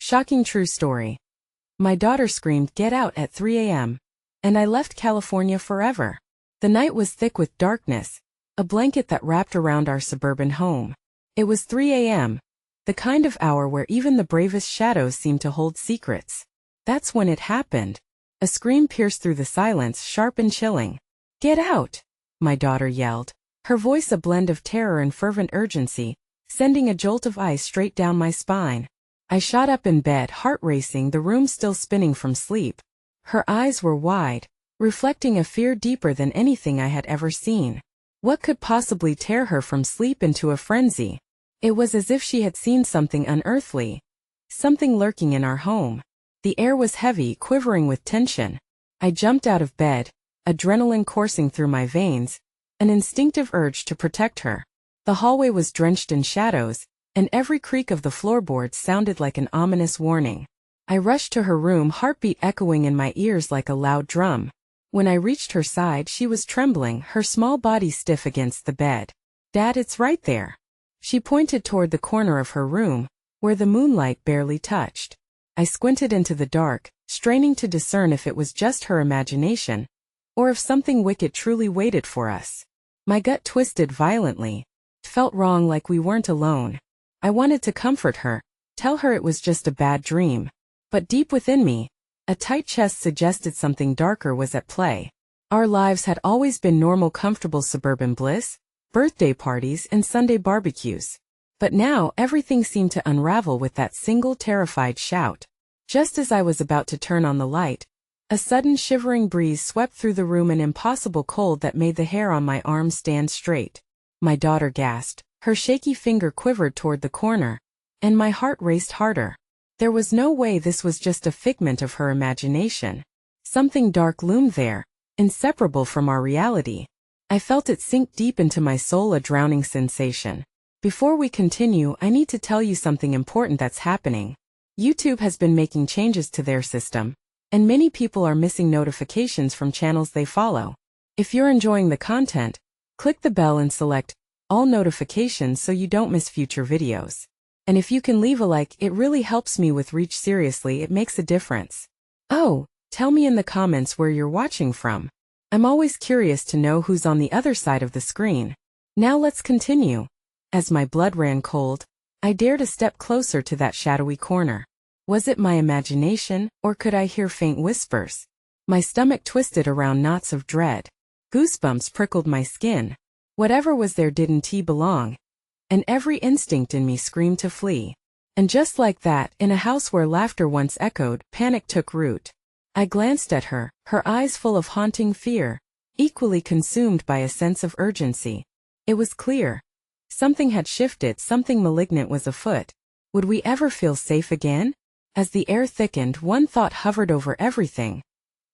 Shocking true story. My daughter screamed, "Get out," at 3 a.m. And I left California forever. The night was thick with darkness, a blanket that wrapped around our suburban home. It was 3 a.m., the kind of hour where even the bravest shadows seem to hold secrets. That's when it happened. A scream pierced through the silence, sharp and chilling. "Get out!" my daughter yelled, her voice a blend of terror and fervent urgency, sending a jolt of ice straight down my spine. I shot up in bed, heart racing, the room still spinning from sleep. Her eyes were wide, reflecting a fear deeper than anything I had ever seen. What could possibly tear her from sleep into a frenzy? It was as if she had seen something unearthly, something lurking in our home. The air was heavy, quivering with tension. I jumped out of bed, adrenaline coursing through my veins, an instinctive urge to protect her. The hallway was drenched in shadows, and every creak of the floorboards sounded like an ominous warning. I rushed to her room, heartbeat echoing in my ears like a loud drum. When I reached her side, she was trembling, her small body stiff against the bed. "Dad, it's right there." She pointed toward the corner of her room, where the moonlight barely touched. I squinted into the dark, straining to discern if it was just her imagination, or if something wicked truly waited for us. My gut twisted violently. It felt wrong, like we weren't alone. I wanted to comfort her, tell her it was just a bad dream. But deep within me, a tight chest suggested something darker was at play. Our lives had always been normal, comfortable suburban bliss, birthday parties and Sunday barbecues. But now everything seemed to unravel with that single terrified shout. Just as I was about to turn on the light, a sudden shivering breeze swept through the room, an impossible cold that made the hair on my arms stand straight. My daughter gasped, her shaky finger quivered toward the corner, and my heart raced harder. There was no way this was just a figment of her imagination. Something dark loomed there, inseparable from our reality. I felt it sink deep into my soul, a drowning sensation. Before we continue, I need to tell you something important that's happening. YouTube has been making changes to their system, and many people are missing notifications from channels they follow. If you're enjoying the content, click the bell and select all notifications so you don't miss future videos. And if you can leave a like, it really helps me with reach. Seriously, it makes a difference. Oh, tell me in the comments where you're watching from. I'm always curious to know who's on the other side of the screen. Now let's continue. As my blood ran cold, I dared a step closer to that shadowy corner. Was it my imagination, or could I hear faint whispers? My stomach twisted around knots of dread. Goosebumps prickled my skin. Whatever was there didn't belong, and every instinct in me screamed to flee. And just like that, in a house where laughter once echoed, panic took root. I glanced at her, her eyes full of haunting fear, equally consumed by a sense of urgency. It was clear. Something had shifted, something malignant was afoot. Would we ever feel safe again? As the air thickened, one thought hovered over everything.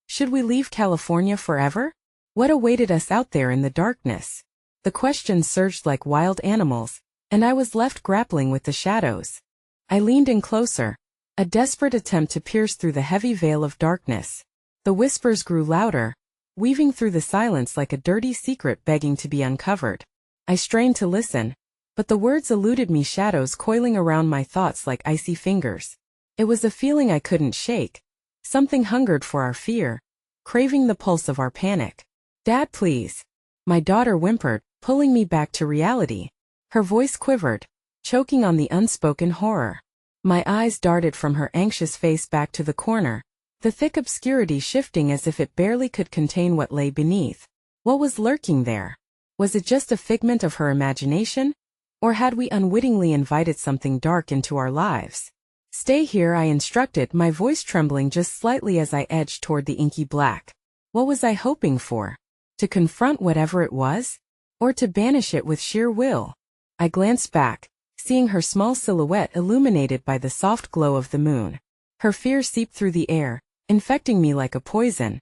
Should we leave California forever? What awaited us out there in the darkness? The questions surged like wild animals, and I was left grappling with the shadows. I leaned in closer, a desperate attempt to pierce through the heavy veil of darkness. The whispers grew louder, weaving through the silence like a dirty secret begging to be uncovered. I strained to listen, but the words eluded me, shadows coiling around my thoughts like icy fingers. It was a feeling I couldn't shake. Something hungered for our fear, craving the pulse of our panic. "Dad, please," my daughter whimpered, pulling me back to reality. Her voice quivered, choking on the unspoken horror. My eyes darted from her anxious face back to the corner, the thick obscurity shifting as if it barely could contain what lay beneath. What was lurking there? Was it just a figment of her imagination? Or had we unwittingly invited something dark into our lives? "Stay here," I instructed, my voice trembling just slightly as I edged toward the inky black. What was I hoping for? To confront whatever it was? Or to banish it with sheer will? I glanced back, seeing her small silhouette illuminated by the soft glow of the moon. Her fear seeped through the air, infecting me like a poison.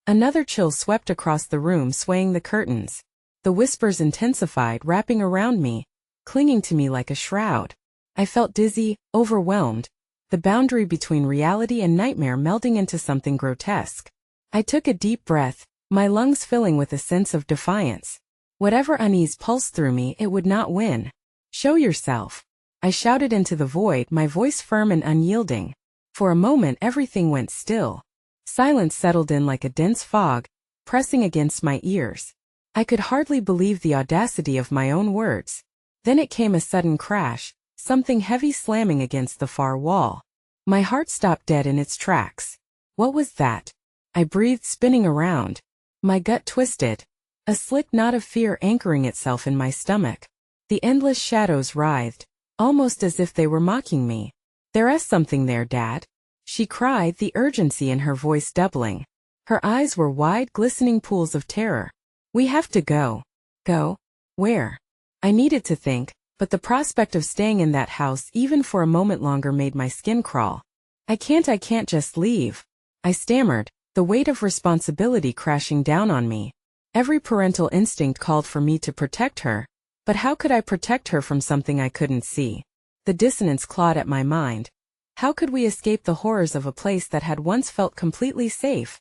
Another chill swept across the room, swaying the curtains. The whispers intensified, wrapping around me, clinging to me like a shroud. I felt dizzy, overwhelmed, the boundary between reality and nightmare melding into something grotesque. I took a deep breath, my lungs filling with a sense of defiance. Whatever unease pulsed through me, it would not win. "Show yourself," I shouted into the void, my voice firm and unyielding. For a moment everything went still. Silence settled in like a dense fog, pressing against my ears. I could hardly believe the audacity of my own words. Then it came, a sudden crash, something heavy slamming against the far wall. My heart stopped dead in its tracks. What was that? I breathed, spinning around. My gut twisted. A slick knot of fear anchoring itself in my stomach. The endless shadows writhed, almost as if they were mocking me. "There's something there, Dad," she cried, the urgency in her voice doubling. Her eyes were wide, glistening pools of terror. "We have to go." "Go? Where?" I needed to think, but the prospect of staying in that house even for a moment longer made my skin crawl. I can't just leave," I stammered, the weight of responsibility crashing down on me. Every parental instinct called for me to protect her, but how could I protect her from something I couldn't see? The dissonance clawed at my mind. How could we escape the horrors of a place that had once felt completely safe?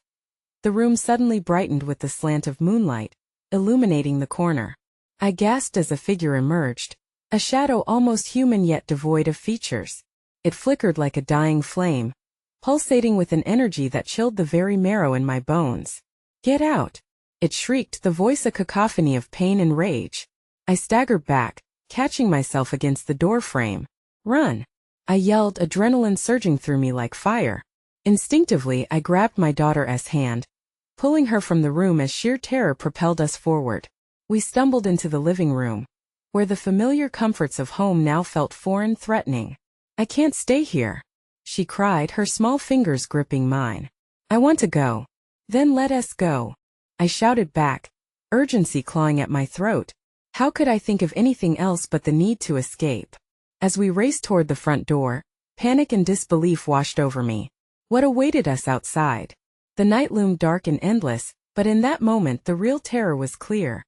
The room suddenly brightened with the slant of moonlight, illuminating the corner. I gasped as a figure emerged, a shadow almost human yet devoid of features. It flickered like a dying flame, pulsating with an energy that chilled the very marrow in my bones. "Get out!" it shrieked, the voice a cacophony of pain and rage. I staggered back, catching myself against the door frame. "Run!" I yelled, adrenaline surging through me like fire. Instinctively, I grabbed my daughter's hand, pulling her from the room as sheer terror propelled us forward. We stumbled into the living room, where the familiar comforts of home now felt foreign, threatening. "I can't stay here," she cried, her small fingers gripping mine. "I want to go." "Then let us go," I shouted back, urgency clawing at my throat. How could I think of anything else but the need to escape? As we raced toward the front door, panic and disbelief washed over me. What awaited us outside? The night loomed dark and endless, but in that moment the real terror was clear.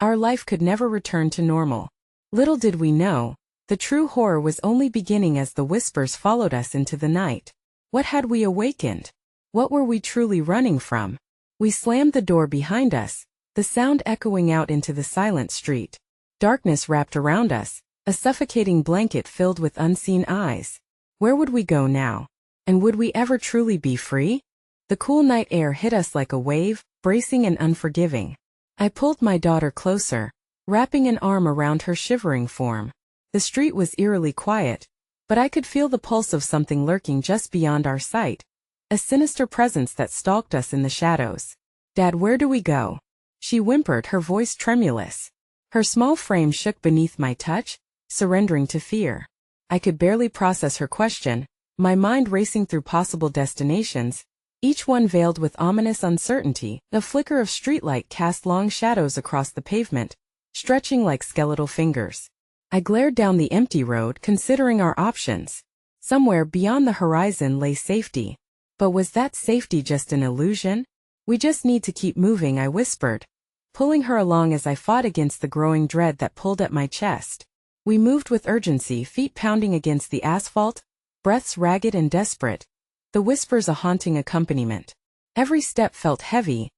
Our life could never return to normal. Little did we know, the true horror was only beginning as the whispers followed us into the night. What had we awakened? What were we truly running from? We slammed the door behind us, the sound echoing out into the silent street. Darkness wrapped around us, a suffocating blanket filled with unseen eyes. Where would we go now? And would we ever truly be free? The cool night air hit us like a wave, bracing and unforgiving. I pulled my daughter closer, wrapping an arm around her shivering form. The street was eerily quiet, but I could feel the pulse of something lurking just beyond our sight, a sinister presence that stalked us in the shadows. "Dad, where do we go?" she whimpered, her voice tremulous. Her small frame shook beneath my touch, surrendering to fear. I could barely process her question, my mind racing through possible destinations, each one veiled with ominous uncertainty. A flicker of streetlight cast long shadows across the pavement, stretching like skeletal fingers. I glared down the empty road, considering our options. Somewhere beyond the horizon lay safety. But was that safety just an illusion? "We just need to keep moving," I whispered, pulling her along as I fought against the growing dread that pulled at my chest. We moved with urgency, feet pounding against the asphalt, breaths ragged and desperate, the whispers a haunting accompaniment. Every step felt heavy,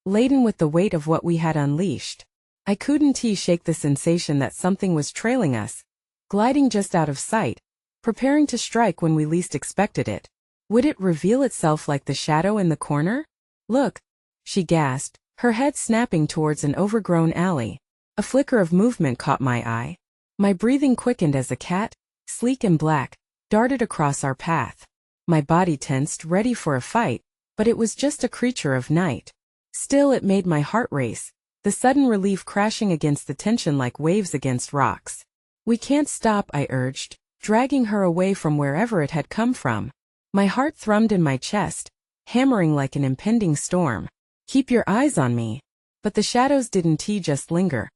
laden with the weight of what we had unleashed. I couldn't shake the sensation that something was trailing us, gliding just out of sight, preparing to strike when we least expected it. Would it reveal itself like the shadow in the corner? "Look," she gasped, her head snapping towards an overgrown alley. A flicker of movement caught my eye. My breathing quickened as a cat, sleek and black, darted across our path. My body tensed, ready for a fight, but it was just a creature of night. Still, it made my heart race, the sudden relief crashing against the tension like waves against rocks. "We can't stop," I urged, dragging her away from wherever it had come from. My heart thrummed in my chest, hammering like an impending storm. "Keep your eyes on me." But the shadows didn't just linger.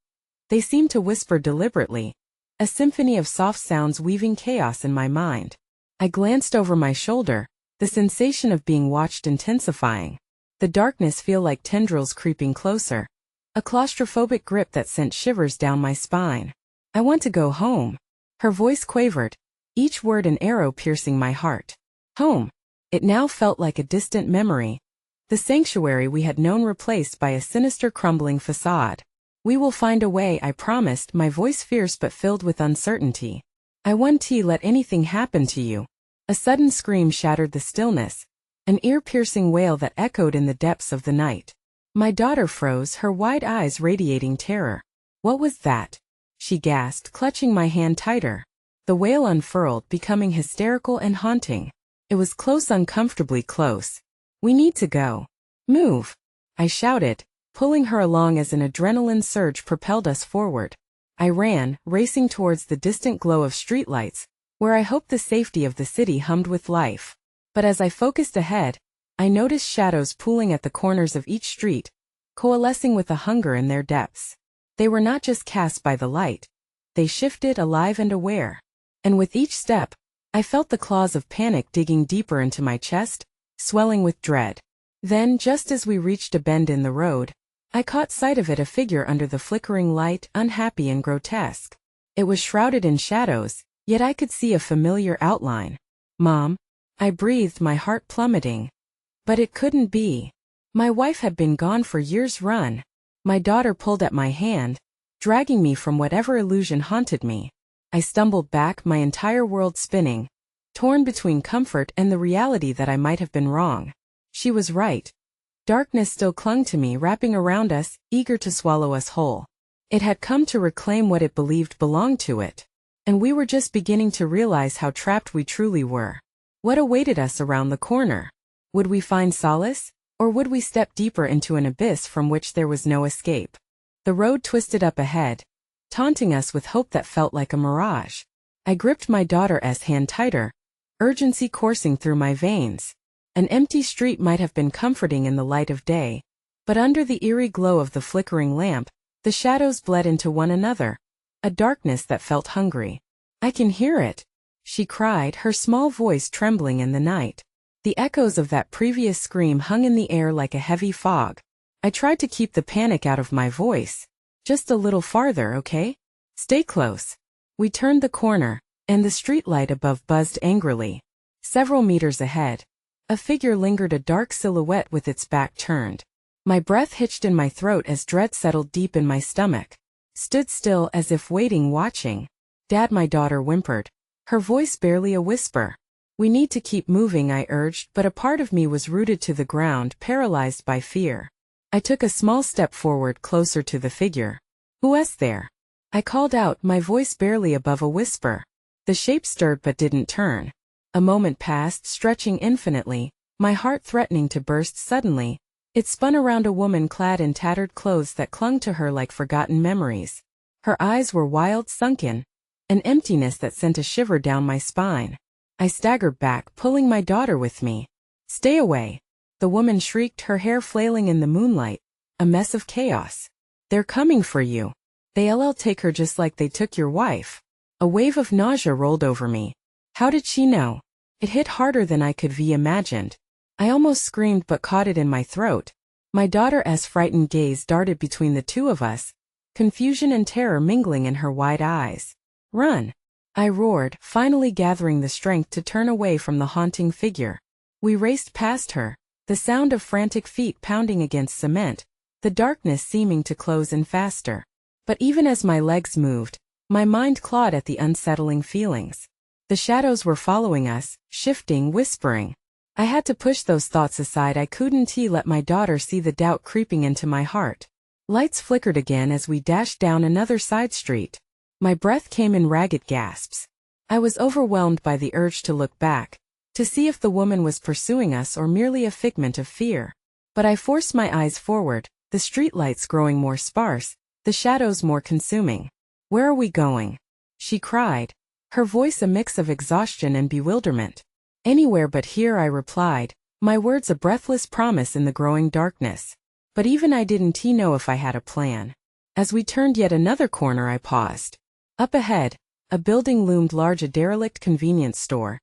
They seemed to whisper deliberately, a symphony of soft sounds weaving chaos in my mind. I glanced over my shoulder, the sensation of being watched intensifying. The darkness felt like tendrils creeping closer, a claustrophobic grip that sent shivers down my spine. "I want to go home." Her voice quavered, each word an arrow piercing my heart. Home. It now felt like a distant memory, the sanctuary we had known replaced by a sinister crumbling facade. "We will find a way," I promised, my voice fierce but filled with uncertainty. I won't let anything happen to you. A sudden scream shattered the stillness, an ear-piercing wail that echoed in the depths of the night. My daughter froze, her wide eyes radiating terror. What was that? She gasped, clutching my hand tighter. The wail unfurled, becoming hysterical and haunting. It was close, uncomfortably close. We need to go. Move! I shouted, pulling her along as an adrenaline surge propelled us forward. I ran, racing towards the distant glow of streetlights, where I hoped the safety of the city hummed with life. But as I focused ahead, I noticed shadows pooling at the corners of each street, coalescing with a hunger in their depths. They were not just cast by the light. They shifted, alive and aware. And with each step, I felt the claws of panic digging deeper into my chest, swelling with dread. Then, just as we reached a bend in the road, I caught sight of it, a figure under the flickering light, unhappy and grotesque. It was shrouded in shadows, yet I could see a familiar outline. Mom? I breathed, my heart plummeting. But it couldn't be. My wife had been gone for years. Run. My daughter pulled at my hand, dragging me from whatever illusion haunted me. I stumbled back, my entire world spinning, torn between comfort and the reality that I might have been wrong. She was right. Darkness still clung to me, wrapping around us, eager to swallow us whole. It had come to reclaim what it believed belonged to it. And we were just beginning to realize how trapped we truly were. What awaited us around the corner? Would we find solace, or would we step deeper into an abyss from which there was no escape? The road twisted up ahead, taunting us with hope that felt like a mirage. I gripped my daughter's hand tighter, urgency coursing through my veins. An empty street might have been comforting in the light of day, but under the eerie glow of the flickering lamp, the shadows bled into one another, a darkness that felt hungry. I can hear it, she cried, her small voice trembling in the night. The echoes of that previous scream hung in the air like a heavy fog. I tried to keep the panic out of my voice. Just a little farther, okay? Stay close. We turned the corner, and the streetlight above buzzed angrily. Several meters ahead, a figure lingered, a dark silhouette with its back turned. My breath hitched in my throat as dread settled deep in my stomach. Stood still as if waiting, watching. Dad, my daughter whimpered, her voice barely a whisper. We need to keep moving, I urged, but a part of me was rooted to the ground, paralyzed by fear. I took a small step forward, closer to the figure. Who's there? I called out, my voice barely above a whisper. The shape stirred but didn't turn. A moment passed, stretching infinitely, my heart threatening to burst suddenly. It spun around a woman clad in tattered clothes that clung to her like forgotten memories. Her eyes were wild, sunken, an emptiness that sent a shiver down my spine. I staggered back, pulling my daughter with me. Stay away! The woman shrieked, her hair flailing in the moonlight, a mess of chaos. They're coming for you. They'll take her just like they took your wife. A wave of nausea rolled over me. How did she know? It hit harder than I could have imagined. I almost screamed but caught it in my throat. My daughter's frightened gaze darted between the two of us, confusion and terror mingling in her wide eyes. Run! I roared, finally gathering the strength to turn away from the haunting figure. We raced past her, the sound of frantic feet pounding against cement, the darkness seeming to close in faster. But even as my legs moved, my mind clawed at the unsettling feelings. The shadows were following us, shifting, whispering. I had to push those thoughts aside. I couldn't let my daughter see the doubt creeping into my heart. Lights flickered again as we dashed down another side street. My breath came in ragged gasps. I was overwhelmed by the urge to look back, to see if the woman was pursuing us or merely a figment of fear. But I forced my eyes forward, the streetlights growing more sparse, the shadows more consuming. Where are we going? She cried, her voice a mix of exhaustion and bewilderment. Anywhere but here, I replied, my words a breathless promise in the growing darkness. But even I didn't know if I had a plan. As we turned yet another corner, I paused. Up ahead, a building loomed large, a derelict convenience store,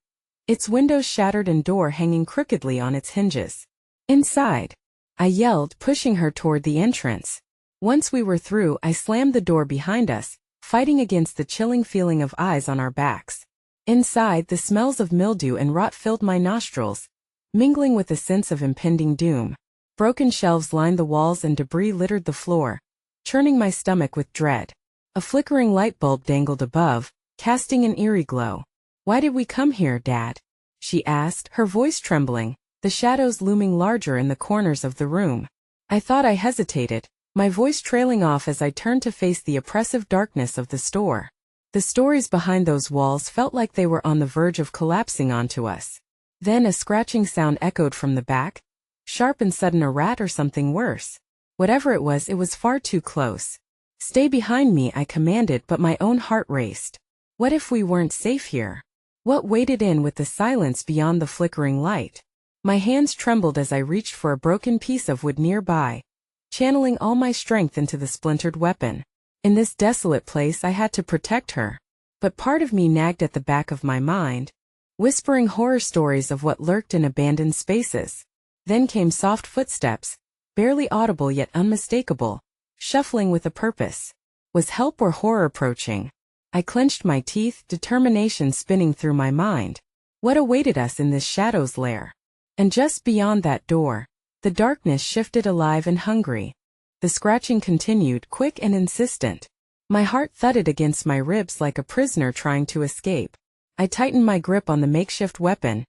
its windows shattered and door hanging crookedly on its hinges. Inside! I yelled, pushing her toward the entrance. Once we were through, I slammed the door behind us, fighting against the chilling feeling of eyes on our backs. Inside, the smells of mildew and rot filled my nostrils, mingling with a sense of impending doom. Broken shelves lined the walls and debris littered the floor, churning my stomach with dread. A flickering light bulb dangled above, casting an eerie glow. "Why did we come here, Dad?" she asked, her voice trembling, the shadows looming larger in the corners of the room. I thought. I hesitated, my voice trailing off as I turned to face the oppressive darkness of the store. The stories behind those walls felt like they were on the verge of collapsing onto us. Then a scratching sound echoed from the back, sharp and sudden. A rat or something worse. Whatever it was far too close. "Stay behind me," I commanded, but my own heart raced. What if we weren't safe here? What waited in with the silence beyond the flickering light? My hands trembled as I reached for a broken piece of wood nearby, channeling all my strength into the splintered weapon. In this desolate place I had to protect her. But part of me nagged at the back of my mind, whispering horror stories of what lurked in abandoned spaces. Then came soft footsteps, barely audible yet unmistakable, shuffling with a purpose. Was help or horror approaching? I clenched my teeth, determination spinning through my mind. What awaited us in this shadow's lair? And just beyond that door, the darkness shifted, alive and hungry. The scratching continued, quick and insistent. My heart thudded against my ribs like a prisoner trying to escape. I tightened my grip on the makeshift weapon,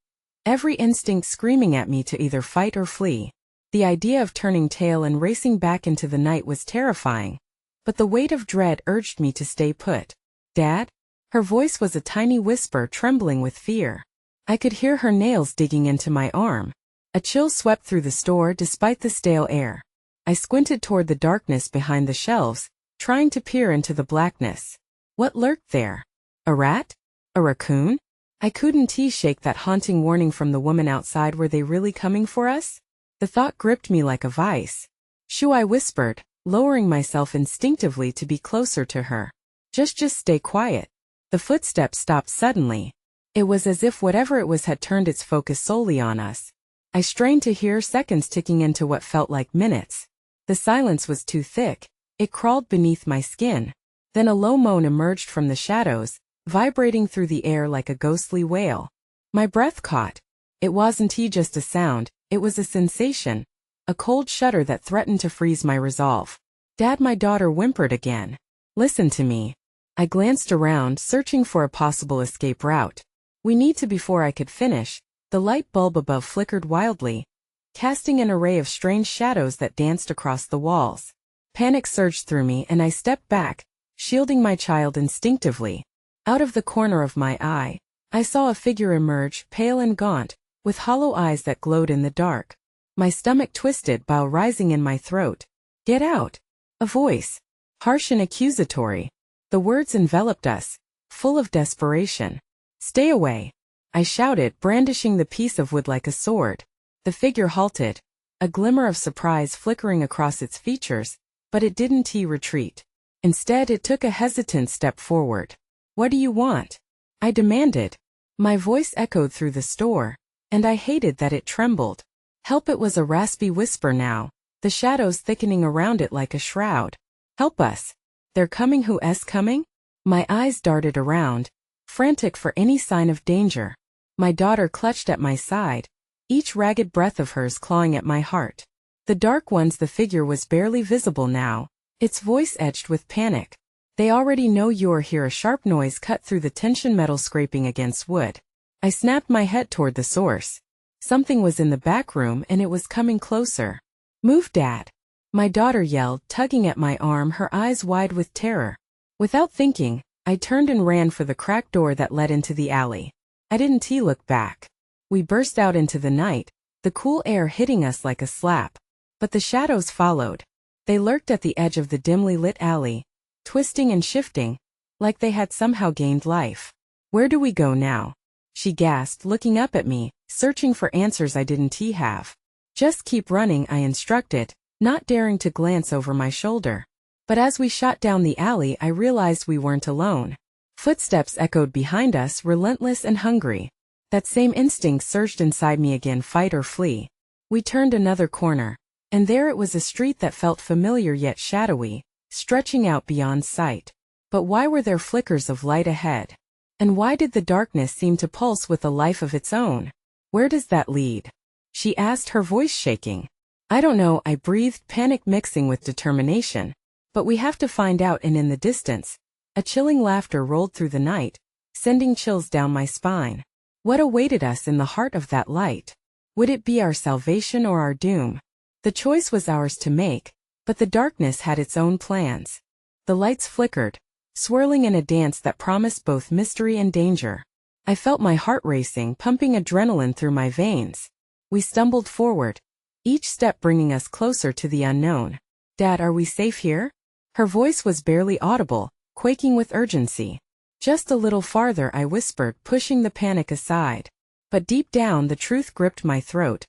every instinct screaming at me to either fight or flee. The idea of turning tail and racing back into the night was terrifying, but the weight of dread urged me to stay put. "Dad?" Her voice was a tiny whisper, trembling with fear. I could hear her nails digging into my arm. A chill swept through the store despite the stale air. I squinted toward the darkness behind the shelves, trying to peer into the blackness. What lurked there? A rat? A raccoon? I couldn't shake that haunting warning from the woman outside. Were they really coming for us? The thought gripped me like a vice. "Shoo," I whispered, lowering myself instinctively to be closer to her. Just stay quiet." The footsteps stopped suddenly. It was as if whatever it was had turned its focus solely on us. I strained to hear, seconds ticking into what felt like minutes. The silence was too thick. It crawled beneath my skin. Then a low moan emerged from the shadows, vibrating through the air like a ghostly wail. My breath caught. It wasn't just a sound, it was a sensation, a cold shudder that threatened to freeze my resolve. "Dad," my daughter whimpered again. "Listen to me." I glanced around, searching for a possible escape route. "We need to." Before I could finish, the light bulb above flickered wildly, casting an array of strange shadows that danced across the walls. Panic surged through me and I stepped back, shielding my child instinctively. Out of the corner of my eye, I saw a figure emerge, pale and gaunt, with hollow eyes that glowed in the dark. My stomach twisted, bile rising in my throat. "Get out!" A voice, harsh and accusatory. The words enveloped us, full of desperation. "Stay away!" I shouted, brandishing the piece of wood like a sword. The figure halted, a glimmer of surprise flickering across its features, but it didn't retreat. Instead, it took a hesitant step forward. "What do you want?" I demanded. My voice echoed through the store, and I hated that it trembled. "Help!" It was a raspy whisper now, the shadows thickening around it like a shroud. "Help us! They're coming." "Who's coming?" My eyes darted around, frantic for any sign of danger. My daughter clutched at my side, each ragged breath of hers clawing at my heart. "The dark ones." The figure was barely visible now, its voice edged with panic. "They already know you're here." A sharp noise cut through the tension, metal scraping against wood. I snapped my head toward the source. Something was in the back room and it was coming closer. "Move, Dad!" My daughter yelled, tugging at my arm, her eyes wide with terror. Without thinking, I turned and ran for the cracked door that led into the alley. I didn't look back. We burst out into the night, the cool air hitting us like a slap. But the shadows followed. They lurked at the edge of the dimly lit alley, twisting and shifting, like they had somehow gained life. "Where do we go now?" she gasped, looking up at me, searching for answers I didn't have. "Just keep running," I instructed, not daring to glance over my shoulder. But as we shot down the alley, I realized we weren't alone. Footsteps echoed behind us, relentless and hungry. That same instinct surged inside me again, fight or flee. We turned another corner, and there it was, a street that felt familiar yet shadowy, stretching out beyond sight. But why were there flickers of light ahead? And why did the darkness seem to pulse with a life of its own? "Where does that lead?" she asked, her voice shaking. "I don't know," I breathed, panic mixing with determination. "But we have to find out." And in the distance, A chilling laughter rolled through the night, sending chills down my spine. What awaited us in the heart of that light? Would it be our salvation or our doom? The choice was ours to make, but the darkness had its own plans. The lights flickered, swirling in a dance that promised both mystery and danger. I felt my heart racing, pumping adrenaline through my veins. We stumbled forward, each step bringing us closer to the unknown. "Dad, are we safe here?" Her voice was barely audible, quaking with urgency. "Just a little farther," I whispered, pushing the panic aside. But deep down the truth gripped my throat.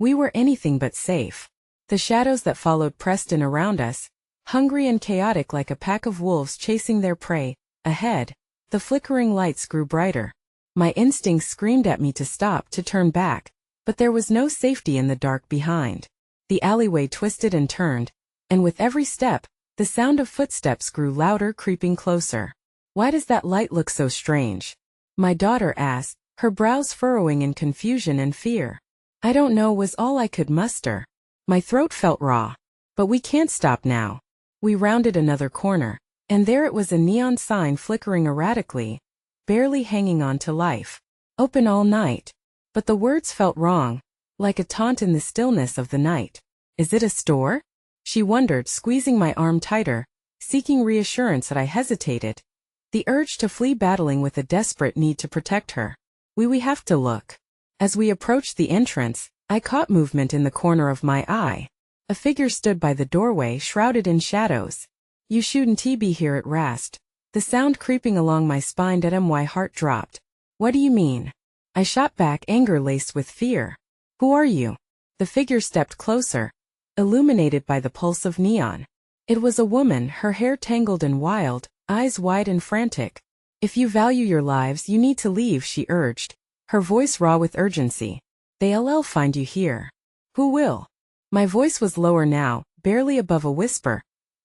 We were anything but safe. The shadows that followed pressed in around us, hungry and chaotic like a pack of wolves chasing their prey. Ahead, the flickering lights grew brighter. My instincts screamed at me to stop, to turn back, but there was no safety in the dark behind. The alleyway twisted and turned, and with every step, the sound of footsteps grew louder, creeping closer. "Why does that light look so strange?" my daughter asked, her brows furrowing in confusion and fear. "I don't know," was all I could muster. My throat felt raw. "But we can't stop now." We rounded another corner, and there it was, a neon sign flickering erratically, barely hanging on to life. "Open all night." But the words felt wrong, like a taunt in the stillness of the night. "Is it a store?" she wondered, squeezing my arm tighter, seeking reassurance that I hesitated, the urge to flee battling with a desperate need to protect her. We have to look." As we approached the entrance, I caught movement in the corner of my eye. A figure stood by the doorway, shrouded in shadows. "You shouldn't be here," it rasped, the sound creeping along my spine. My heart dropped. "What do you mean?" I shot back, anger laced with fear. "Who are you?" The figure stepped closer, illuminated by the pulse of neon. It was a woman, her hair tangled and wild, eyes wide and frantic. "If you value your lives, you need to leave," she urged, her voice raw with urgency. "They'll find you here." "Who will?" My voice was lower now, barely above a whisper,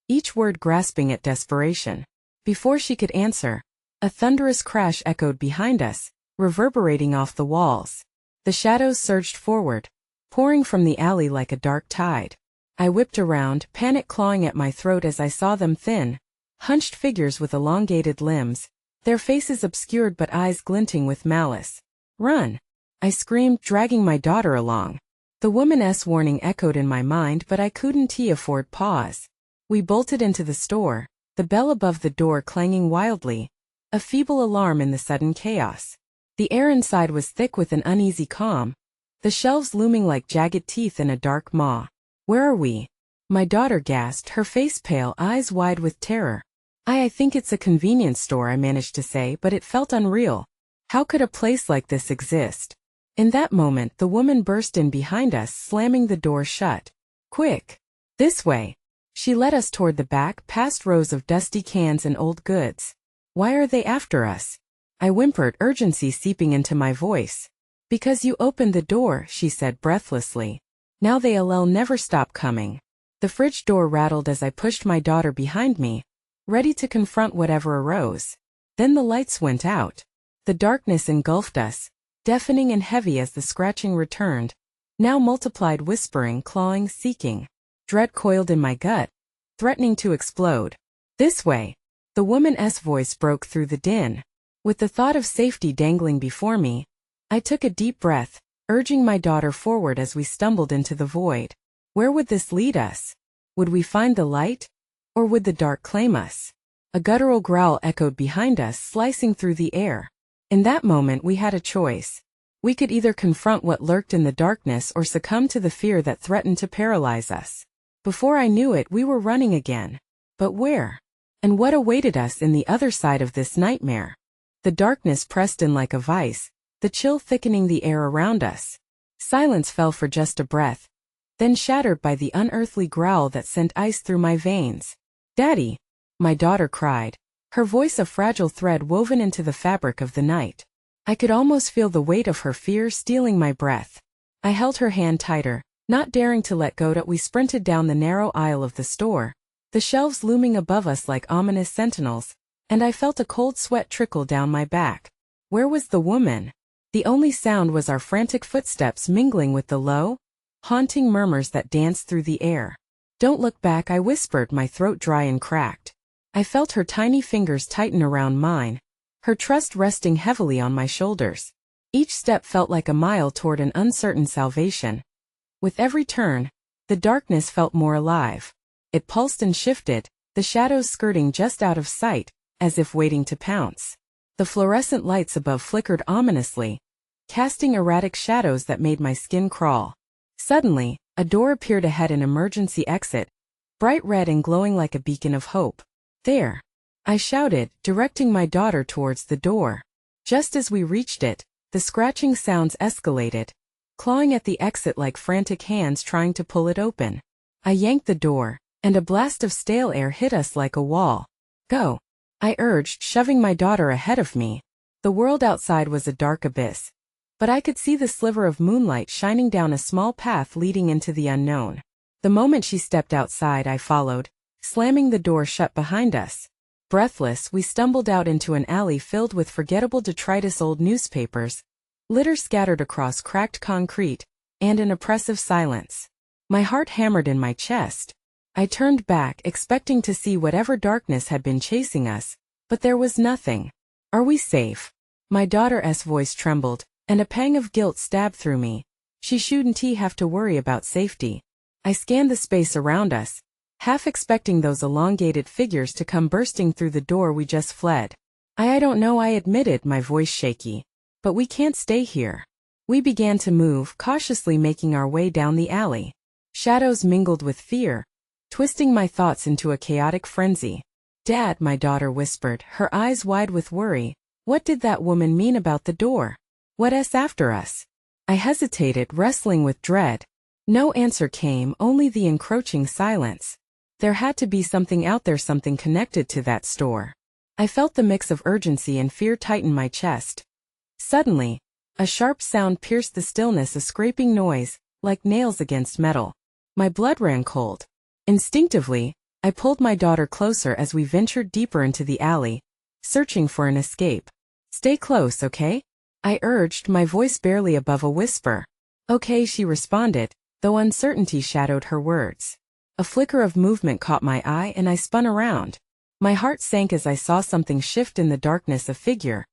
each word grasping at desperation. Before she could answer, a thunderous crash echoed behind us, reverberating off the walls. The shadows surged forward, pouring from the alley like a dark tide. I whipped around, panic clawing at my throat as I saw them, thin, hunched figures with elongated limbs, their faces obscured but eyes glinting with malice. "Run!" I screamed, dragging my daughter along. The woman's warning echoed in my mind, but I couldn't afford pause. We bolted into the store, the bell above the door clanging wildly, a feeble alarm in the sudden chaos. The air inside was thick with an uneasy calm, the shelves looming like jagged teeth in a dark maw. "Where are we?" my daughter gasped, her face pale, eyes wide with terror. I think it's a convenience store," I managed to say, but it felt unreal. How could a place like this exist? In that moment, the woman burst in behind us, slamming the door shut. "Quick! This way!" She led us toward the back, past rows of dusty cans and old goods. "Why are they after us?" I whimpered, urgency seeping into my voice. "Because you opened the door," she said breathlessly. "Now they'll never stop coming." The fridge door rattled as I pushed my daughter behind me, ready to confront whatever arose. Then the lights went out. The darkness engulfed us, deafening and heavy as the scratching returned, now multiplied, whispering, clawing, seeking. Dread coiled in my gut, threatening to explode. "This way!" The woman's voice broke through the din. With the thought of safety dangling before me, I took a deep breath, urging my daughter forward as we stumbled into the void. Where would this lead us? Would we find the light? Or would the dark claim us? A guttural growl echoed behind us, slicing through the air. In that moment we had a choice. We could either confront what lurked in the darkness or succumb to the fear that threatened to paralyze us. Before I knew it, we were running again. But where? And what awaited us in the other side of this nightmare? The darkness pressed in like a vice, the chill thickening the air around us. Silence fell for just a breath, then shattered by the unearthly growl that sent ice through my veins. "Daddy!" my daughter cried, her voice a fragile thread woven into the fabric of the night. I could almost feel the weight of her fear stealing my breath. I held her hand tighter, not daring to let go. We sprinted down the narrow aisle of the store, the shelves looming above us like ominous sentinels, and I felt a cold sweat trickle down my back. Where was the woman? The only sound was our frantic footsteps mingling with the low, haunting murmurs that danced through the air. "Don't look back," I whispered, my throat dry and cracked. I felt her tiny fingers tighten around mine, her trust resting heavily on my shoulders. Each step felt like a mile toward an uncertain salvation. With every turn, the darkness felt more alive. It pulsed and shifted, the shadows skirting just out of sight, as if waiting to pounce. The fluorescent lights above flickered ominously, casting erratic shadows that made my skin crawl. Suddenly, a door appeared ahead, an emergency exit, bright red and glowing like a beacon of hope. "There!" I shouted, directing my daughter towards the door. Just as we reached it, the scratching sounds escalated, clawing at the exit like frantic hands trying to pull it open. I yanked the door, and a blast of stale air hit us like a wall. "Go!" I urged, shoving my daughter ahead of me. The world outside was a dark abyss, but I could see the sliver of moonlight shining down a small path leading into the unknown. The moment she stepped outside, I followed, slamming the door shut behind us. Breathless, we stumbled out into an alley filled with forgettable detritus, old newspapers, litter scattered across cracked concrete, and an oppressive silence. My heart hammered in my chest. I turned back, expecting to see whatever darkness had been chasing us, but there was nothing. "Are we safe?" My daughter's voice trembled, and a pang of guilt stabbed through me. She shouldn't have to worry about safety. I scanned the space around us, half expecting those elongated figures to come bursting through the door we just fled. I don't know," I admitted, my voice shaky. "But we can't stay here." We began to move, cautiously making our way down the alley. Shadows mingled with fear, twisting my thoughts into a chaotic frenzy. "Dad," my daughter whispered, her eyes wide with worry, "what did that woman mean about the door? What's after us?" I hesitated, wrestling with dread. No answer came, only the encroaching silence. There had to be something out there, something connected to that store. I felt the mix of urgency and fear tighten my chest. Suddenly, a sharp sound pierced the stillness, a scraping noise, like nails against metal. My blood ran cold. Instinctively, I pulled my daughter closer as we ventured deeper into the alley, searching for an escape. "Stay close, okay?" I urged, my voice barely above a whisper. "Okay," she responded, though uncertainty shadowed her words. A flicker of movement caught my eye and I spun around. My heart sank as I saw something shift in the darkness, a figure,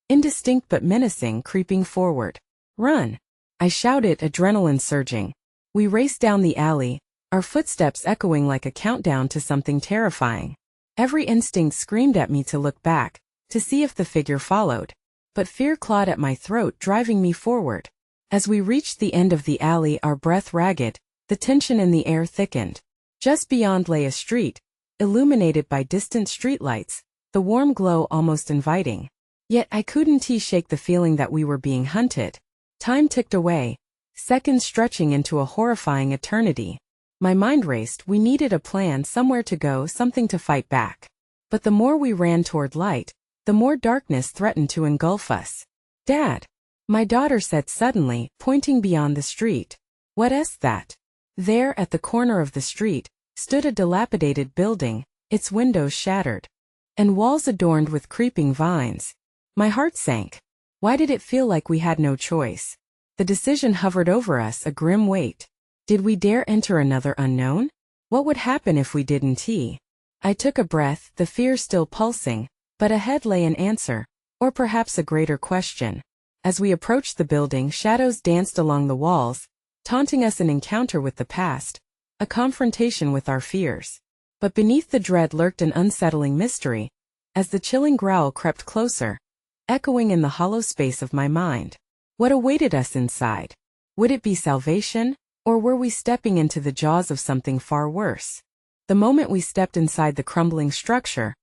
indistinct but menacing, creeping forward. "Run!" I shouted, adrenaline surging. We raced down the alley, our footsteps echoing like a countdown to something terrifying. Every instinct screamed at me to look back, to see if the figure followed. But fear clawed at my throat, driving me forward. As we reached the end of the alley, our breath ragged, the tension in the air thickened. Just beyond lay a street, illuminated by distant streetlights, the warm glow almost inviting. Yet I couldn't shake the feeling that we were being hunted. Time ticked away, seconds stretching into a horrifying eternity. My mind raced. We needed a plan, somewhere to go, something to fight back. But the more we ran toward light, the more darkness threatened to engulf us. "Dad," my daughter said suddenly, pointing beyond the street. "What's that?" There, at the corner of the street, stood a dilapidated building, its windows shattered, and walls adorned with creeping vines. My heart sank. Why did it feel like we had no choice? The decision hovered over us, a grim weight. Did we dare enter another unknown? What would happen if we didn't? I took a breath, the fear still pulsing, but ahead lay an answer, or perhaps a greater question. As we approached the building, shadows danced along the walls, taunting us, an encounter with the past, a confrontation with our fears. But beneath the dread lurked an unsettling mystery, as the chilling growl crept closer, echoing in the hollow space of my mind. What awaited us inside? Would it be salvation, or were we stepping into the jaws of something far worse? The moment we stepped inside the crumbling structure,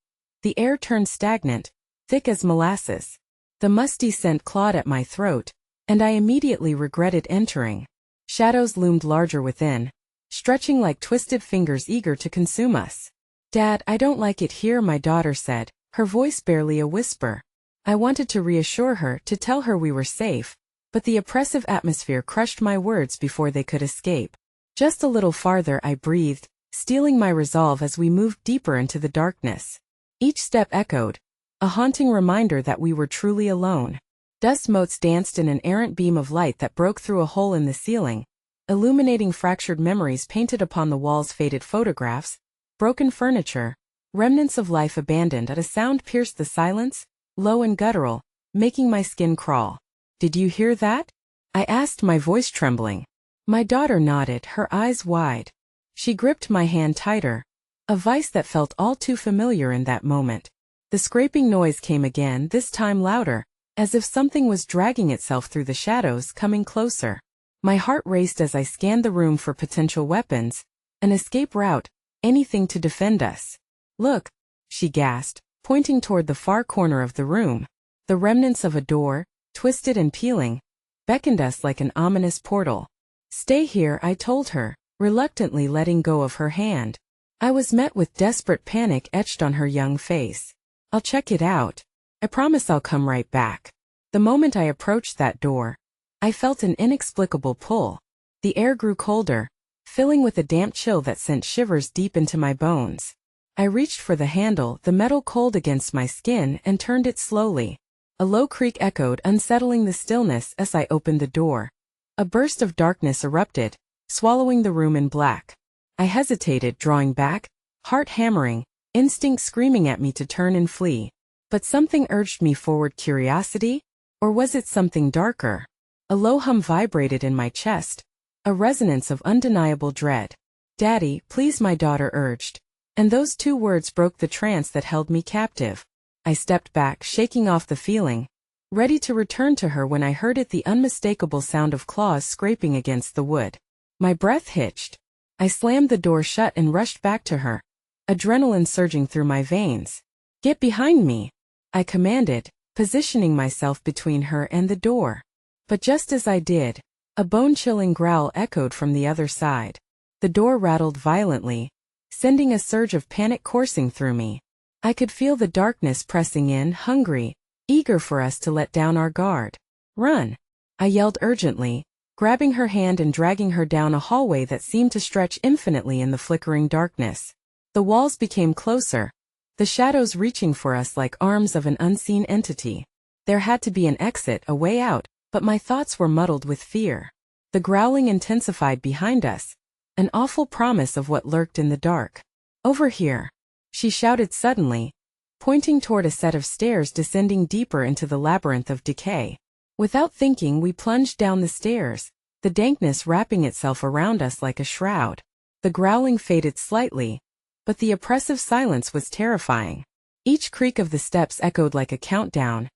the air turned stagnant, thick as molasses. The musty scent clawed at my throat, and I immediately regretted entering. Shadows loomed larger within, stretching like twisted fingers eager to consume us. "Dad, I don't like it here," my daughter said, her voice barely a whisper. I wanted to reassure her, to tell her we were safe, but the oppressive atmosphere crushed my words before they could escape. "Just a little farther," I breathed, steeling my resolve as we moved deeper into the darkness. Each step echoed, a haunting reminder that we were truly alone. Dust motes danced in an errant beam of light that broke through a hole in the ceiling, illuminating fractured memories painted upon the walls, faded photographs, broken furniture, remnants of life abandoned. At a sound pierced the silence, low and guttural, making my skin crawl. "Did you hear that?" I asked, my voice trembling. My daughter nodded, her eyes wide. She gripped my hand tighter, a vice that felt all too familiar in that moment. The scraping noise came again, this time louder, as if something was dragging itself through the shadows, coming closer. My heart raced as I scanned the room for potential weapons, an escape route, anything to defend us. "Look," she gasped, pointing toward the far corner of the room. The remnants of a door, twisted and peeling, beckoned us like an ominous portal. "Stay here," I told her, reluctantly letting go of her hand. I was met with desperate panic etched on her young face. "I'll check it out. I promise I'll come right back." The moment I approached that door, I felt an inexplicable pull. The air grew colder, filling with a damp chill that sent shivers deep into my bones. I reached for the handle, the metal cold against my skin, and turned it slowly. A low creak echoed, unsettling the stillness as I opened the door. A burst of darkness erupted, swallowing the room in black. I hesitated, drawing back, heart hammering, instinct screaming at me to turn and flee. But something urged me forward. Curiosity? Or was it something darker? A low hum vibrated in my chest, a resonance of undeniable dread. "Daddy, please," my daughter urged. And those two words broke the trance that held me captive. I stepped back, shaking off the feeling, ready to return to her when I heard it, the unmistakable sound of claws scraping against the wood. My breath hitched. I slammed the door shut and rushed back to her, adrenaline surging through my veins. "Get behind me," I commanded, positioning myself between her and the door. But just as I did, a bone-chilling growl echoed from the other side. The door rattled violently, sending a surge of panic coursing through me. I could feel the darkness pressing in, hungry, eager for us to let down our guard. "Run!" I yelled urgently, grabbing her hand and dragging her down a hallway that seemed to stretch infinitely in the flickering darkness. The walls became closer, the shadows reaching for us like arms of an unseen entity. There had to be an exit, a way out, but my thoughts were muddled with fear. The growling intensified behind us, an awful promise of what lurked in the dark. "Over here," she shouted suddenly, pointing toward a set of stairs descending deeper into the labyrinth of decay. Without thinking, we plunged down the stairs, the dankness wrapping itself around us like a shroud. The growling faded slightly, but the oppressive silence was terrifying. Each creak of the steps echoed like a countdown,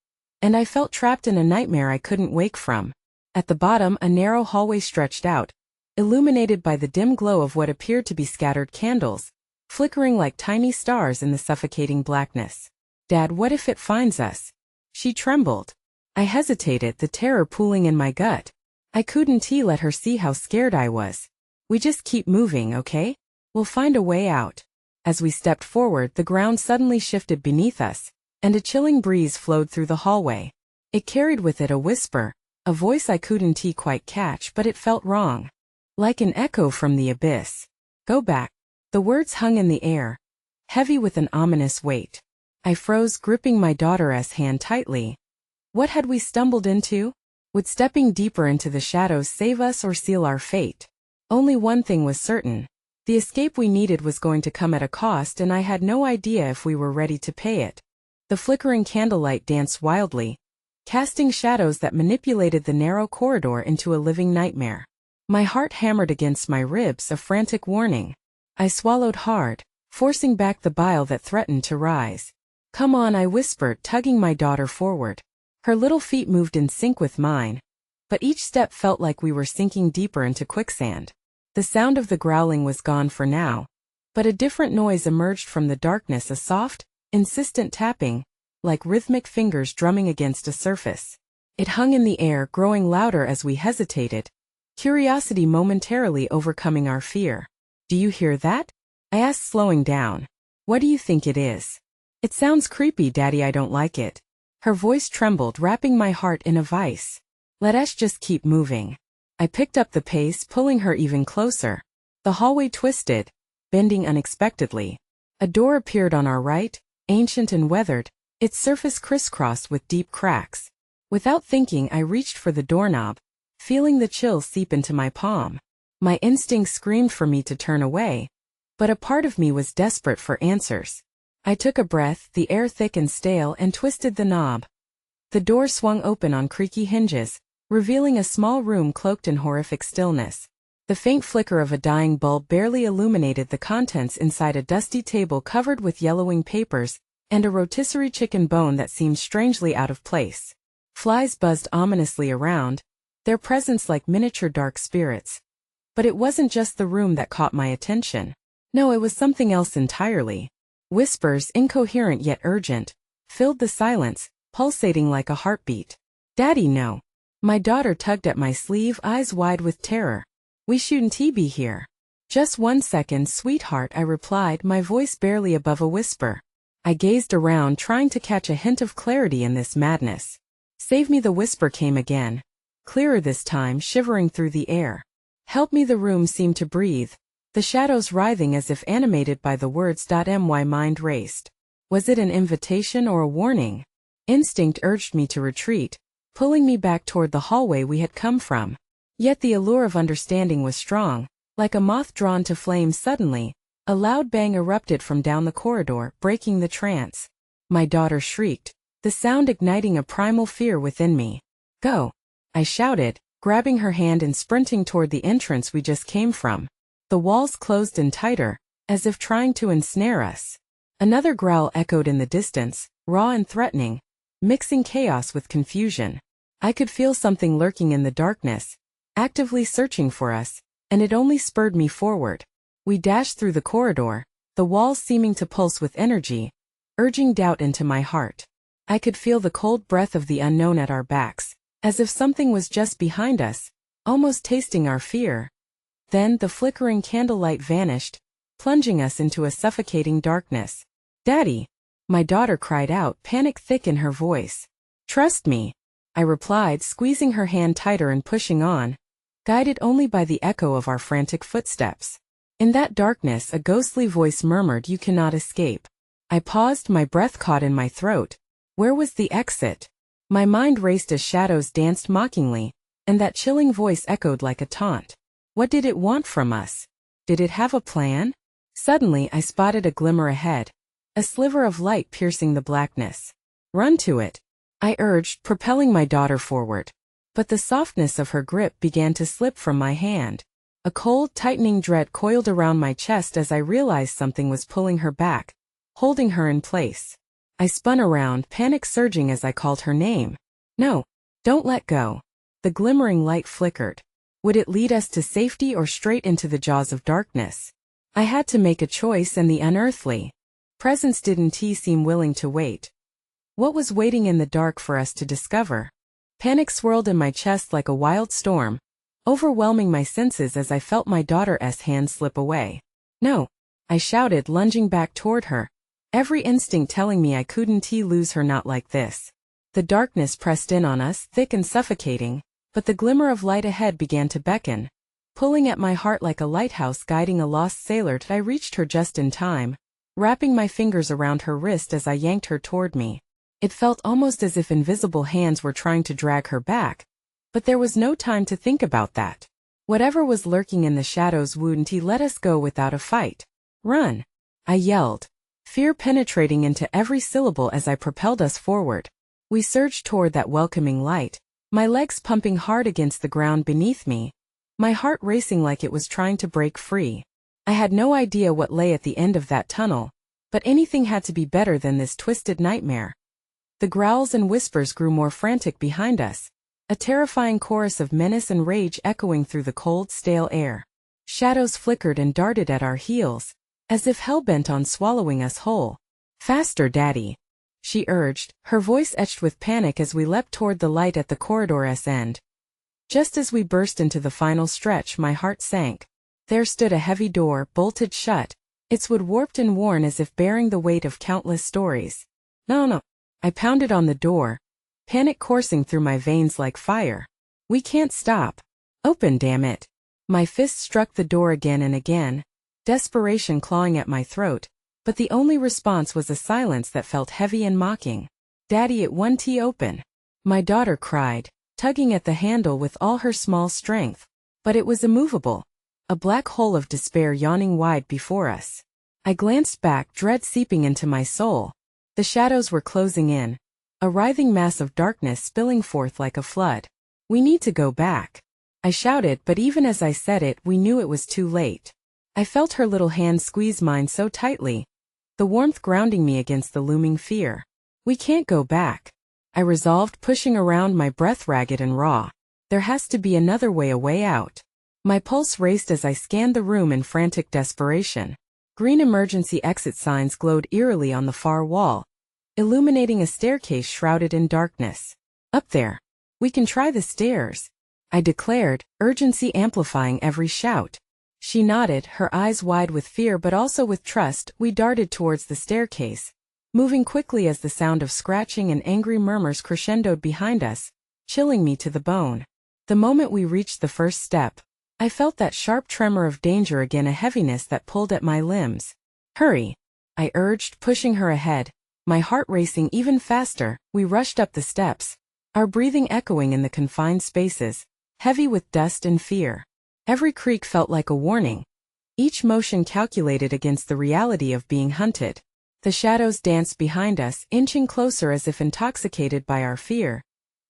and I felt trapped in a nightmare I couldn't wake from. At the bottom, a narrow hallway stretched out, illuminated by the dim glow of what appeared to be scattered candles, flickering like tiny stars in the suffocating blackness. "Dad, what if it finds us?" She trembled. I hesitated, the terror pooling in my gut. I couldn't let her see how scared I was. "We just keep moving, okay? We'll find a way out." As we stepped forward, the ground suddenly shifted beneath us, and a chilling breeze flowed through the hallway. It carried with it a whisper, a voice I couldn't quite catch, but it felt wrong. Like an echo from the abyss. "Go back." The words hung in the air, heavy with an ominous weight. I froze, gripping my daughter's hand tightly. What had we stumbled into? Would stepping deeper into the shadows save us or seal our fate? Only one thing was certain. The escape we needed was going to come at a cost, and I had no idea if we were ready to pay it. The flickering candlelight danced wildly, casting shadows that manipulated the narrow corridor into a living nightmare. My heart hammered against my ribs, a frantic warning. I swallowed hard, forcing back the bile that threatened to rise. "Come on," I whispered, tugging my daughter forward. Her little feet moved in sync with mine, but each step felt like we were sinking deeper into quicksand. The sound of the growling was gone for now, but a different noise emerged from the darkness, a soft, insistent tapping, like rhythmic fingers drumming against a surface. It hung in the air, growing louder as we hesitated, curiosity momentarily overcoming our fear. "Do you hear that?" I asked, slowing down. "What do you think it is?" "It sounds creepy, Daddy. I don't like it." Her voice trembled, wrapping my heart in a vice. "Let us just keep moving." I picked up the pace, pulling her even closer. The hallway twisted, bending unexpectedly. A door appeared on our right, ancient and weathered, its surface crisscrossed with deep cracks. Without thinking, I reached for the doorknob, feeling the chill seep into my palm. My instinct screamed for me to turn away, but a part of me was desperate for answers. I took a breath, the air thick and stale, and twisted the knob. The door swung open on creaky hinges, revealing a small room cloaked in horrific stillness. The faint flicker of a dying bulb barely illuminated the contents inside a dusty table covered with yellowing papers, and a rotisserie chicken bone that seemed strangely out of place. Flies buzzed ominously around, their presence like miniature dark spirits. But it wasn't just the room that caught my attention. No, it was something else entirely. Whispers, incoherent yet urgent, filled the silence, pulsating like a heartbeat. "Daddy, no." My daughter tugged at my sleeve, eyes wide with terror. "We shouldn't be here." "Just 1 second, sweetheart," I replied, my voice barely above a whisper. I gazed around, trying to catch a hint of clarity in this madness. "Save me," the whisper came again. Clearer this time, shivering through the air. "Help me," the room seemed to breathe, the shadows writhing as if animated by the words. My mind raced. Was it an invitation or a warning? Instinct urged me to retreat, pulling me back toward the hallway we had come from. Yet the allure of understanding was strong, like a moth drawn to flame. Suddenly, a loud bang erupted from down the corridor, breaking the trance. My daughter shrieked, the sound igniting a primal fear within me. "Go!" I shouted, grabbing her hand and sprinting toward the entrance we just came from. The walls closed in tighter, as if trying to ensnare us. Another growl echoed in the distance, raw and threatening, mixing chaos with confusion. I could feel something lurking in the darkness, actively searching for us, and it only spurred me forward. We dashed through the corridor, the walls seeming to pulse with energy, urging doubt into my heart. I could feel the cold breath of the unknown at our backs, as if something was just behind us, almost tasting our fear. Then the flickering candlelight vanished, plunging us into a suffocating darkness. "Daddy!" My daughter cried out, panic thick in her voice. "Trust me," I replied, squeezing her hand tighter and pushing on, guided only by the echo of our frantic footsteps. In that darkness, a ghostly voice murmured, "You cannot escape." I paused, my breath caught in my throat. Where was the exit? My mind raced as shadows danced mockingly, and that chilling voice echoed like a taunt. What did it want from us? Did it have a plan? Suddenly, I spotted a glimmer ahead, a sliver of light piercing the blackness. "Run to it," I urged, propelling my daughter forward. But the softness of her grip began to slip from my hand. A cold, tightening dread coiled around my chest as I realized something was pulling her back, holding her in place. I spun around, panic surging as I called her name. "No, don't let go." The glimmering light flickered. Would it lead us to safety or straight into the jaws of darkness? I had to make a choice, and the unearthly presence didn't seem willing to wait. What was waiting in the dark for us to discover? Panic swirled in my chest like a wild storm, overwhelming my senses as I felt my daughter's hand slip away. "No!" I shouted, lunging back toward her, every instinct telling me I couldn't lose her, not like this. The darkness pressed in on us, thick and suffocating, but the glimmer of light ahead began to beckon, pulling at my heart like a lighthouse guiding a lost sailor. I reached her just in time, wrapping my fingers around her wrist as I yanked her toward me. It felt almost as if invisible hands were trying to drag her back, but there was no time to think about that. Whatever was lurking in the shadows wouldn't let us go without a fight. "Run!" I yelled, fear penetrating into every syllable as I propelled us forward. We surged toward that welcoming light, my legs pumping hard against the ground beneath me, my heart racing like it was trying to break free. I had no idea what lay at the end of that tunnel, but anything had to be better than this twisted nightmare. The growls and whispers grew more frantic behind us, a terrifying chorus of menace and rage echoing through the cold, stale air. Shadows flickered and darted at our heels, as if hell-bent on swallowing us whole. "Faster, Daddy," she urged, her voice etched with panic as we leapt toward the light at the corridor's end. Just as we burst into the final stretch, my heart sank. There stood a heavy door, bolted shut, its wood warped and worn as if bearing the weight of countless stories. No. I pounded on the door, panic coursing through my veins like fire. "We can't stop. Open, damn it." My fist struck the door again and again, desperation clawing at my throat, but the only response was a silence that felt heavy and mocking. "Daddy, it won't open," my daughter cried, tugging at the handle with all her small strength. But it was immovable, a black hole of despair yawning wide before us. I glanced back, dread seeping into my soul. The shadows were closing in, a writhing mass of darkness spilling forth like a flood. "We need to go back," I shouted, but even as I said it, we knew it was too late. I felt her little hand squeeze mine so tightly, the warmth grounding me against the looming fear. "We can't go back," I resolved, pushing around, my breath ragged and raw. "There has to be another way, a way out." My pulse raced as I scanned the room in frantic desperation. Green emergency exit signs glowed eerily on the far wall, illuminating a staircase shrouded in darkness. "Up there. We can try the stairs," I declared, urgency amplifying every shout. She nodded, her eyes wide with fear but also with trust. We darted towards the staircase, moving quickly as the sound of scratching and angry murmurs crescendoed behind us, chilling me to the bone. The moment we reached the first step, I felt that sharp tremor of danger again, a heaviness that pulled at my limbs. "Hurry," I urged, pushing her ahead, my heart racing even faster. We rushed up the steps, our breathing echoing in the confined spaces, heavy with dust and fear. Every creak felt like a warning, each motion calculated against the reality of being hunted. The shadows danced behind us, inching closer as if intoxicated by our fear.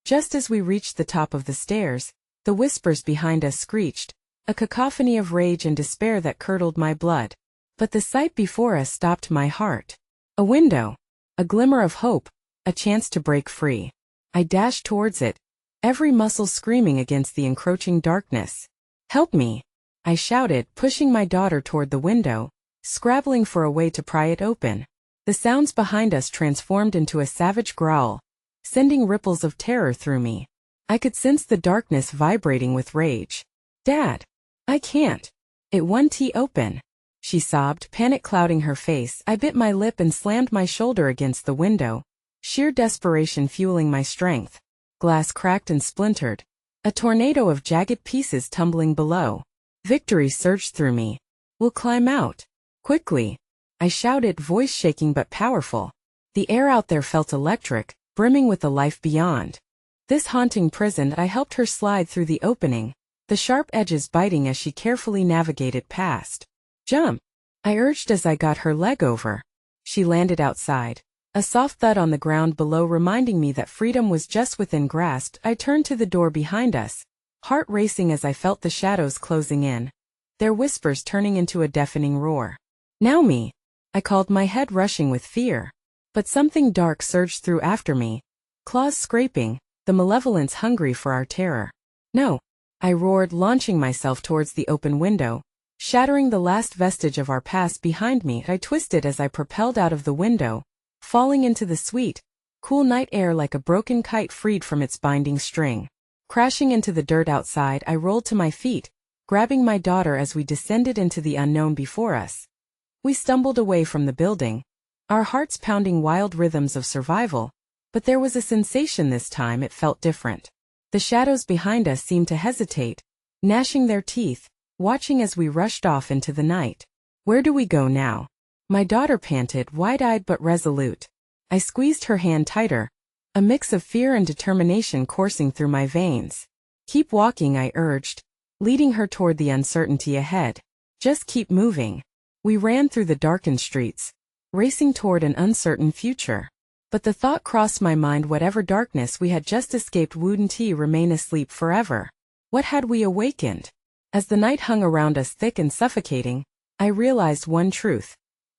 Just as we reached the top of the stairs, the whispers behind us screeched, a cacophony of rage and despair that curdled my blood. But the sight before us stopped my heart. A window, a glimmer of hope, a chance to break free. I dashed towards it, every muscle screaming against the encroaching darkness. "Help me," I shouted, pushing my daughter toward the window, scrabbling for a way to pry it open. The sounds behind us transformed into a savage growl, sending ripples of terror through me. I could sense the darkness vibrating with rage. "Dad, I can't. It won't open," she sobbed, panic clouding her face. I bit my lip and slammed my shoulder against the window, sheer desperation fueling my strength. Glass cracked and splintered, a tornado of jagged pieces tumbling below. Victory surged through me. "We'll climb out. Quickly," I shouted, voice shaking but powerful. The air out there felt electric, brimming with the life beyond. This haunting prison. I helped her slide through the opening, the sharp edges biting as she carefully navigated past. "Jump," I urged as I got her leg over. She landed outside, a soft thud on the ground below reminding me that freedom was just within grasp. I turned to the door behind us, heart racing as I felt the shadows closing in, their whispers turning into a deafening roar. "Now me," I called, my head rushing with fear. But something dark surged through after me, claws scraping, the malevolence hungry for our terror. "No," I roared, launching myself towards the open window, shattering the last vestige of our past behind me. I twisted as I propelled out of the window, falling into the sweet, cool night air like a broken kite freed from its binding string. Crashing into the dirt outside, I rolled to my feet, grabbing my daughter as we descended into the unknown before us. We stumbled away from the building, our hearts pounding wild rhythms of survival, but there was a sensation this time. It felt different. The shadows behind us seemed to hesitate, gnashing their teeth, watching as we rushed off into the night. "Where do we go now?" my daughter panted, wide-eyed but resolute. I squeezed her hand tighter, a mix of fear and determination coursing through my veins. "Keep walking," I urged, leading her toward the uncertainty ahead. "Just keep moving." We ran through the darkened streets, racing toward an uncertain future. But the thought crossed my mind, whatever darkness we had just escaped wouldn't remain asleep forever. What had we awakened? As the night hung around us thick and suffocating, I realized one truth.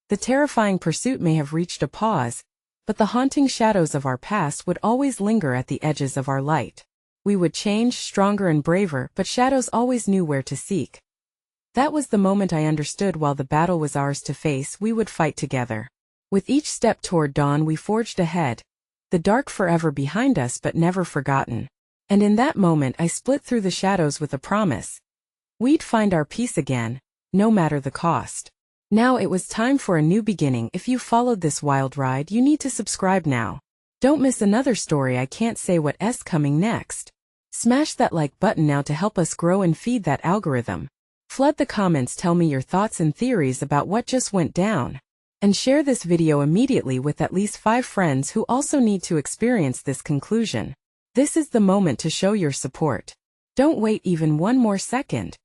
The terrifying pursuit may have reached a pause, but the haunting shadows of our past would always linger at the edges of our light. We would change, stronger and braver, but shadows always knew where to seek. That was the moment I understood. While the battle was ours to face, we would fight together. With each step toward dawn we forged ahead, the dark forever behind us but never forgotten. And in that moment I split through the shadows with a promise. We'd find our peace again, no matter the cost. Now it was time for a new beginning. If you followed this wild ride, you need to subscribe now. Don't miss another story. I can't say what's coming next. Smash that like button now to help us grow and feed that algorithm. Flood the comments, tell me your thoughts and theories about what just went down. And share this video immediately with at least 5 friends who also need to experience this conclusion. This is the moment to show your support. Don't wait even one more second.